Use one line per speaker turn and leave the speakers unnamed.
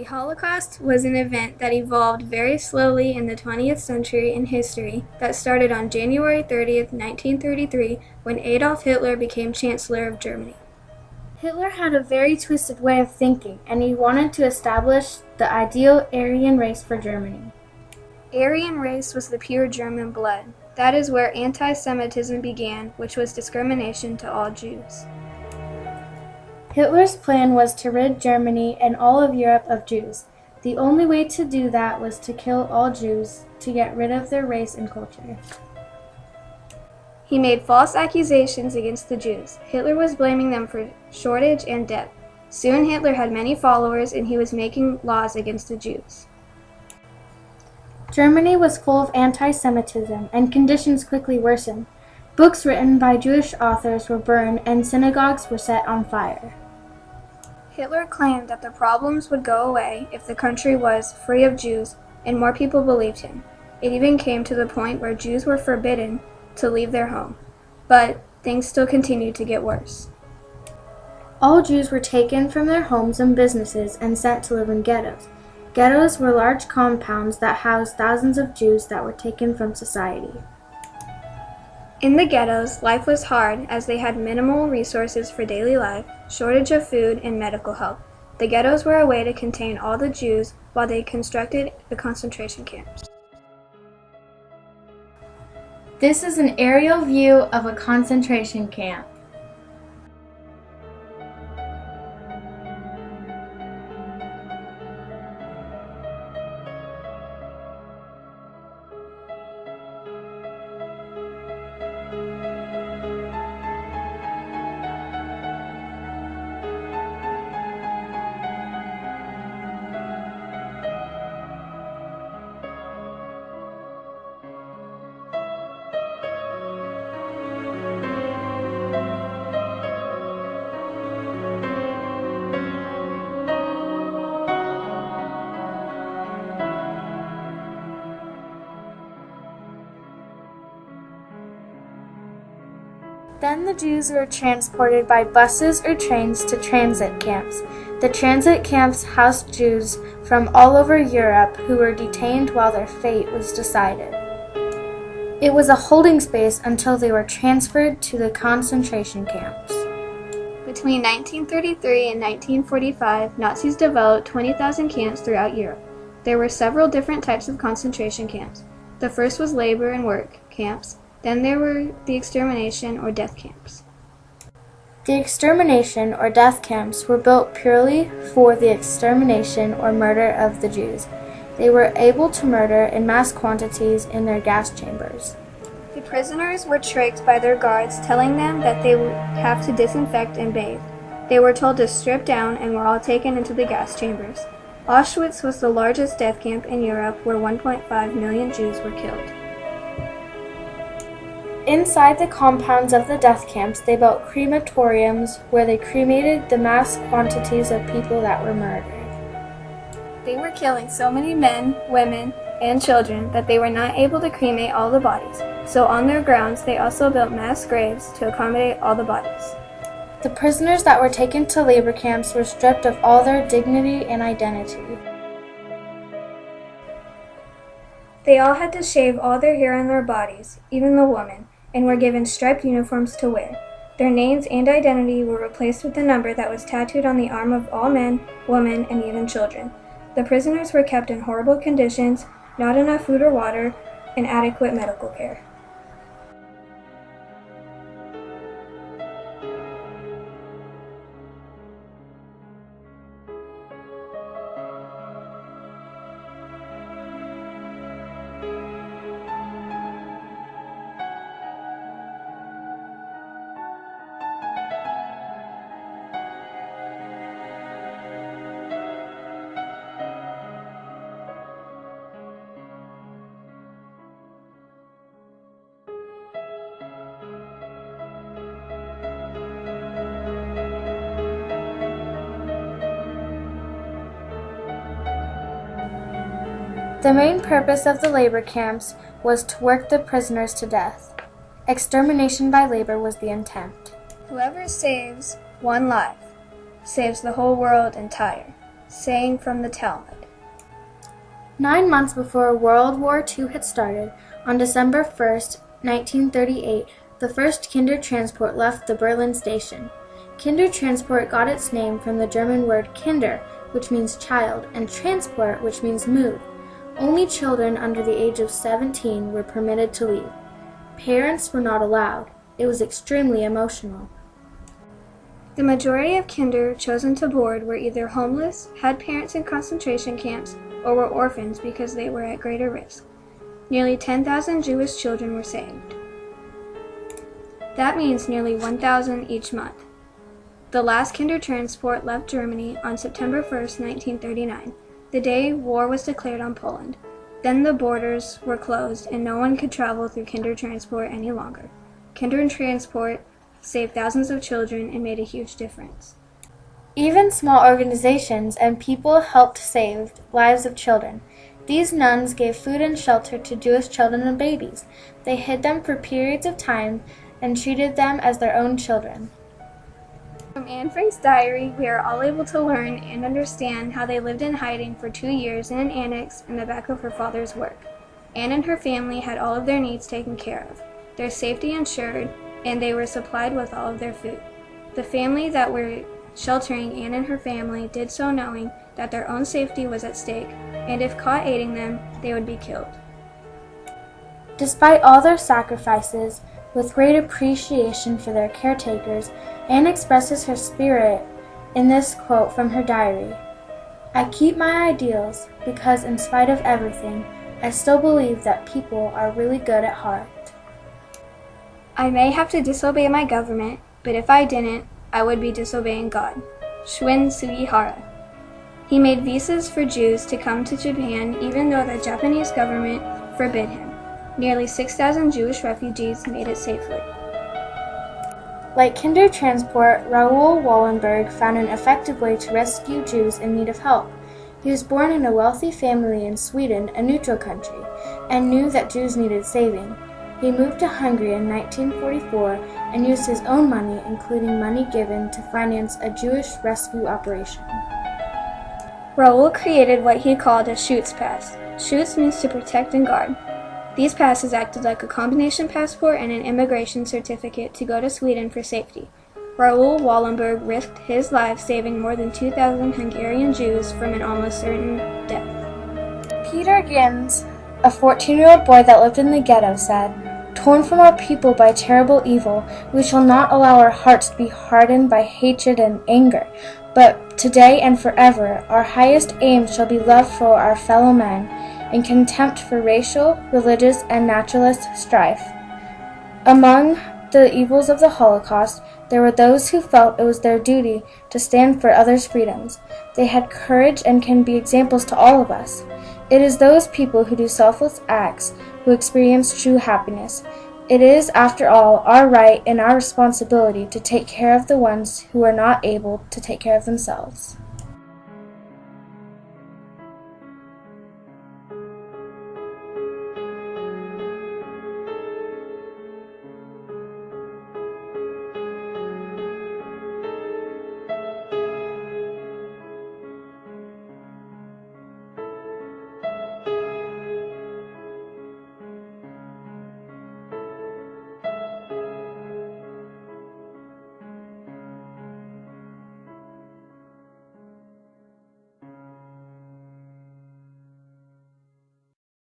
The Holocaust was an event that evolved very slowly in the 20th century in history that started on January 30th, 1933, when Adolf Hitler became Chancellor of Germany.
Hitler had a very twisted way of thinking, and he wanted to establish the ideal Aryan race for Germany.
Aryan race was the pure German blood. That is where anti-Semitism began, which was discrimination to all Jews.
Hitler's plan was to rid Germany and all of Europe of Jews. The only way to do that was to kill all Jews, to get rid of their race and culture.
He made false accusations against the Jews. Hitler was blaming them for shortage and debt. Soon Hitler had many followers and he was making laws against the Jews.
Germany was full of anti-Semitism, and conditions quickly worsened. Books written by Jewish authors were burned and synagogues were set on fire.
Hitler claimed that the problems would go away if the country was free of Jews, and more people believed him. It even came to the point where Jews were forbidden to leave their home. But things still continued to get worse.
All Jews were taken from their homes and businesses and sent to live in ghettos. Ghettos were large compounds that housed thousands of Jews that were taken from society.
In the ghettos, life was hard as they had minimal resources for daily life, shortage of food, and medical help. The ghettos were a way to contain all the Jews while they constructed the concentration camps.
This is an aerial view of a concentration camp. Then the Jews were transported by buses or trains to transit camps. The transit camps housed Jews from all over Europe who were detained while their fate was decided. It was a holding space until they were transferred to the concentration camps.
Between 1933 and 1945, Nazis developed 20,000 camps throughout Europe. There were several different types of concentration camps. The first was labor and work camps. Then there were the extermination or death camps.
The extermination or death camps were built purely for the extermination or murder of the Jews. They were able to murder in mass quantities in their gas chambers.
The prisoners were tricked by their guards, telling them that they would have to disinfect and bathe. They were told to strip down and were all taken into the gas chambers. Auschwitz was the largest death camp in Europe where 1.5 million Jews were killed.
Inside the compounds of the death camps, they built crematoriums where they cremated the mass quantities of people that were murdered.
They were killing so many men, women, and children that they were not able to cremate all the bodies. So on their grounds, they also built mass graves to accommodate all the bodies.
The prisoners that were taken to labor camps were stripped of all their dignity and identity.
They all had to shave all their hair on their bodies, even the women, and were given striped uniforms to wear. Their names and identity were replaced with the number that was tattooed on the arm of all men, women, and even children. The prisoners were kept in horrible conditions, not enough food or water, and inadequate medical care.
The main purpose of the labor camps was to work the prisoners to death. Extermination by labor was the intent.
Whoever saves one life saves the whole world entire. saying from the Talmud.
9 months before World War II had started, on December 1st, 1938, the first Kindertransport left the Berlin station. Kindertransport got its name from the German word Kinder, which means child, and Transport, which means move. Only children under the age of 17 were permitted to leave. Parents were not allowed. It was extremely emotional.
The majority of Kinder chosen to board were either homeless, had parents in concentration camps, or were orphans because they were at greater risk. Nearly 10,000 Jewish children were saved. That means nearly 1,000 each month. The last Kindertransport left Germany on September 1st, 1939, the day war was declared on Poland. Then the borders were closed and no one could travel through Kindertransport any longer. Kindertransport saved thousands of children and made a huge difference.
Even small organizations and people helped save lives of children. These nuns gave food and shelter to Jewish children and babies. They hid them for periods of time and treated them as their own children.
From Anne Frank's diary, we are all able to learn and understand how they lived in hiding for 2 years in an annex in the back of her father's work. Anne and her family had all of their needs taken care of, their safety ensured, and they were supplied with all of their food. The family that were sheltering Anne and her family did so knowing that their own safety was at stake, and if caught aiding them, they would be killed.
Despite all their sacrifices, with great appreciation for their caretakers, Anne expresses her spirit in this quote from her diary. "I keep my ideals because in spite of everything, I still believe that people are really good at heart.
I may have to disobey my government, but if I didn't, I would be disobeying God." Shun Sugihara. He made visas for Jews to come to Japan even though the Japanese government forbid him. Nearly 6,000 Jewish refugees made it safely.
Like Kindertransport, Raoul Wallenberg found an effective way to rescue Jews in need of help. He was born in a wealthy family in Sweden, a neutral country, and knew that Jews needed saving. He moved to Hungary in 1944 and used his own money, including money given, to finance a Jewish rescue operation.
Raoul created what he called a Schutz pass. Schutz means to protect and guard. These passes acted like a combination passport and an immigration certificate to go to Sweden for safety. Raoul Wallenberg risked his life saving more than 2,000 Hungarian Jews from an almost certain death.
Peter Gins, a 14-year-old boy that lived in the ghetto, said, "Torn from our people by terrible evil, we shall not allow our hearts to be hardened by hatred and anger, but today and forever our highest aim shall be love for our fellow men, and contempt for racial, religious, and naturalist strife." Among the evils of the Holocaust, there were those who felt it was their duty to stand for others' freedoms. They had courage and can be examples to all of us. It is those people who do selfless acts who experience true happiness. It is, after all, our right and our responsibility to take care of the ones who are not able to take care of themselves.